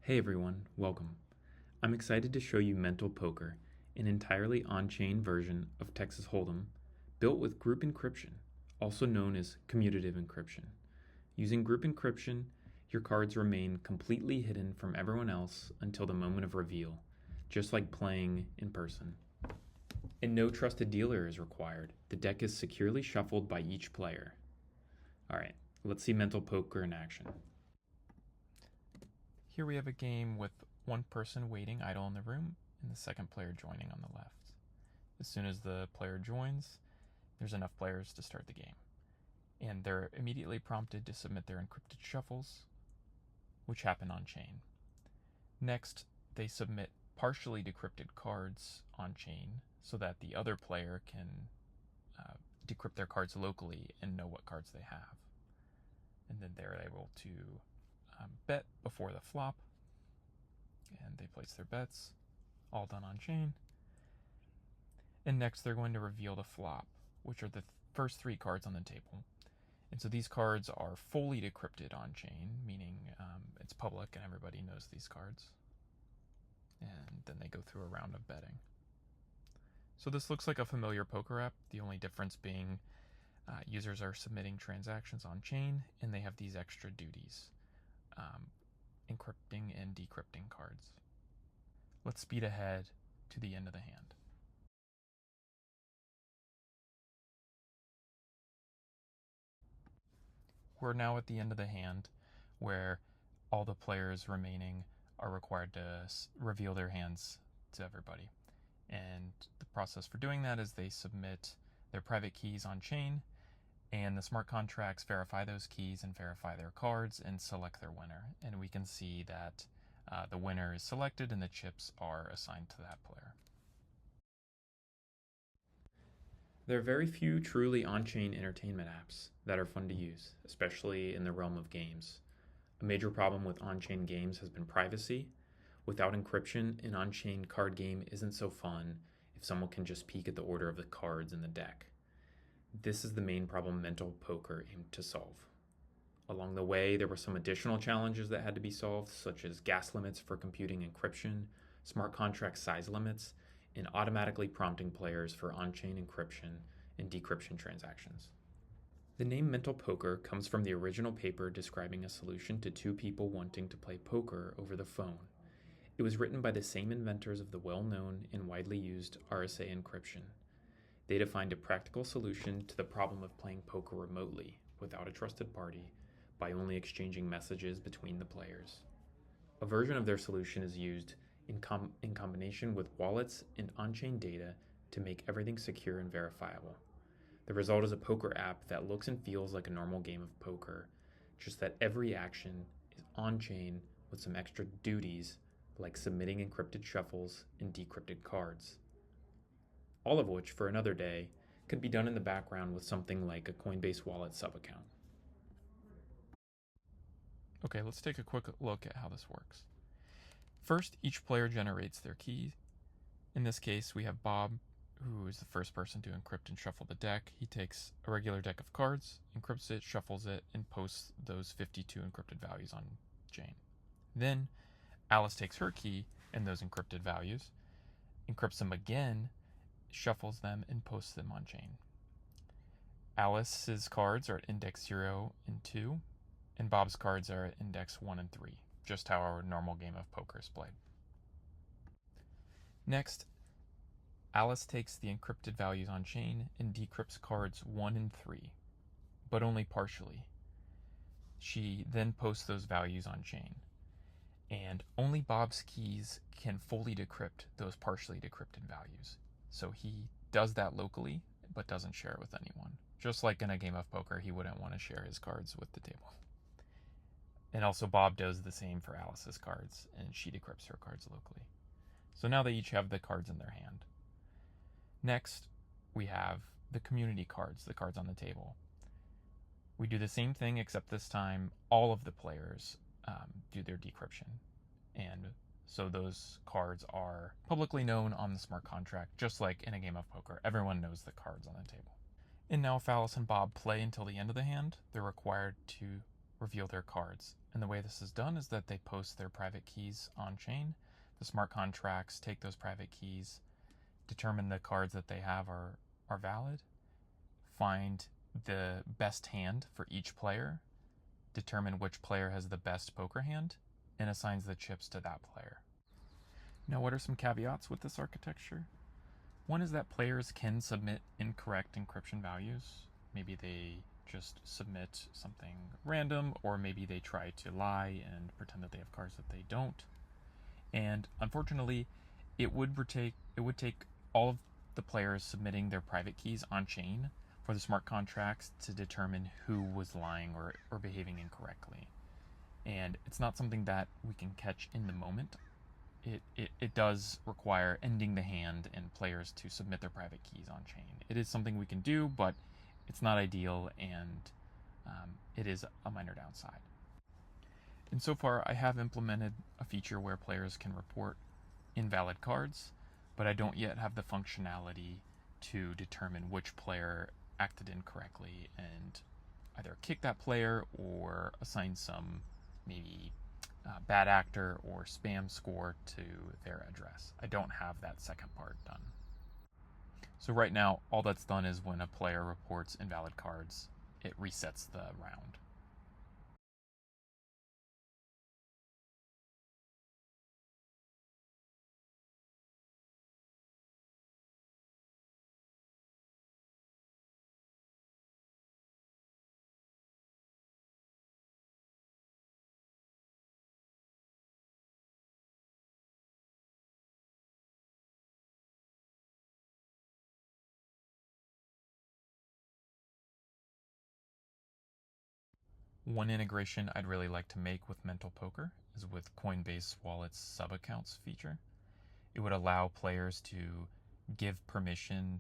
Hey everyone, welcome. I'm excited to show you Mental Poker, an entirely on-chain version of Texas Hold'em, built with group encryption, also known as commutative encryption. Using group encryption, your cards remain completely hidden from everyone else until the moment of reveal, just like playing in person. And no trusted dealer is required. The deck is securely shuffled by each player. Alright, let's see Mental Poker in action. Here we have a game with one person waiting idle in the room and the second player joining on the left. As soon as the player joins, there's enough players to start the game. And they're immediately prompted to submit their encrypted shuffles, which happen on chain. Next, they submit partially decrypted cards on chain so that the other player can decrypt their cards locally and know what cards they have. And then they're able to bet before the flop, and they place their bets, all done on chain. And next they're going to reveal the flop, which are the first three cards on the table. And so these cards are fully decrypted on chain, meaning it's public and everybody knows these cards. And then they go through a round of betting. So this looks like a familiar poker app, the only difference being users are submitting transactions on chain and they have these extra duties. Encrypting and decrypting cards. Let's speed ahead to the end of the hand. We're now at the end of the hand where all the players remaining are required to reveal their hands to everybody. And the process for doing that is they submit their private keys on chain, and the smart contracts verify those keys and verify their cards and select their winner. And we can see that the winner is selected and the chips are assigned to that player. There are very few truly on-chain entertainment apps that are fun to use, especially in the realm of games. A major problem with on-chain games has been privacy. Without encryption, an on-chain card game isn't so fun if someone can just peek at the order of the cards in the deck. This is the main problem Mental Poker aimed to solve. Along the way, there were some additional challenges that had to be solved, such as gas limits for computing encryption, smart contract size limits, and automatically prompting players for on-chain encryption and decryption transactions. The name Mental Poker comes from the original paper describing a solution to two people wanting to play poker over the phone. It was written by the same inventors of the well-known and widely used RSA encryption. They defined a practical solution to the problem of playing poker remotely, without a trusted party, by only exchanging messages between the players. A version of their solution is used in combination with wallets and on-chain data to make everything secure and verifiable. The result is a poker app that looks and feels like a normal game of poker, just that every action is on-chain with some extra duties like submitting encrypted shuffles and decrypted cards. All of which, for another day, could be done in the background with something like a Coinbase Wallet Sub Account. Okay, let's take a quick look at how this works. First, each player generates their key. In this case, we have Bob, who is the first person to encrypt and shuffle the deck. He takes a regular deck of cards, encrypts it, shuffles it, and posts those 52 encrypted values on chain. Then, Alice takes her key and those encrypted values, encrypts them again, shuffles them, and posts them on chain. Alice's cards are at index 0 and 2, and Bob's cards are at index 1 and 3, just how our normal game of poker is played. Next, Alice takes the encrypted values on chain and decrypts cards 1 and 3, but only partially. She then posts those values on chain, and only Bob's keys can fully decrypt those partially decrypted values. So he does that locally, but doesn't share it with anyone. Just like in a game of poker, he wouldn't want to share his cards with the table. And also Bob does the same for Alice's cards, and she decrypts her cards locally. So now they each have the cards in their hand. Next, we have the community cards, the cards on the table. We do the same thing, except this time all of the players do their decryption. And so those cards are publicly known on the smart contract, just like in a game of poker. Everyone knows the cards on the table. And now if Alice and Bob play until the end of the hand, they're required to reveal their cards. And the way this is done is that they post their private keys on chain. The smart contracts take those private keys, determine the cards that they have are valid, find the best hand for each player, determine which player has the best poker hand, and assigns the chips to that player. Now, what are some caveats with this architecture? One is that players can submit incorrect encryption values. Maybe they just submit something random, or maybe they try to lie and pretend that they have cards that they don't. And unfortunately, it would take all of the players submitting their private keys on chain for the smart contracts to determine who was lying or behaving incorrectly. And it's not something that we can catch in the moment. It does require ending the hand and players to submit their private keys on chain. It is something we can do, but it's not ideal, and it is a minor downside. And so far, I have implemented a feature where players can report invalid cards, but I don't yet have the functionality to determine which player acted incorrectly and either kick that player or assign some maybe bad actor or spam score to their address. I don't have that second part done. So right now, all that's done is when a player reports invalid cards, it resets the round. One integration I'd really like to make with Mental Poker is with Coinbase Wallet's Sub Accounts feature. It would allow players to give permission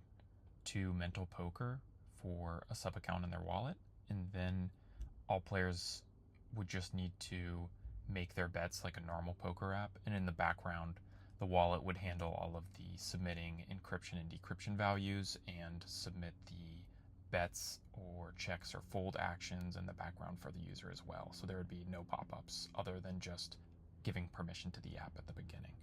to Mental Poker for a sub account in their wallet, and then all players would just need to make their bets like a normal poker app, and in the background the wallet would handle all of the submitting encryption and decryption values and submit the bets or checks or fold actions in the background for the user as well. So there would be no pop-ups other than just giving permission to the app at the beginning.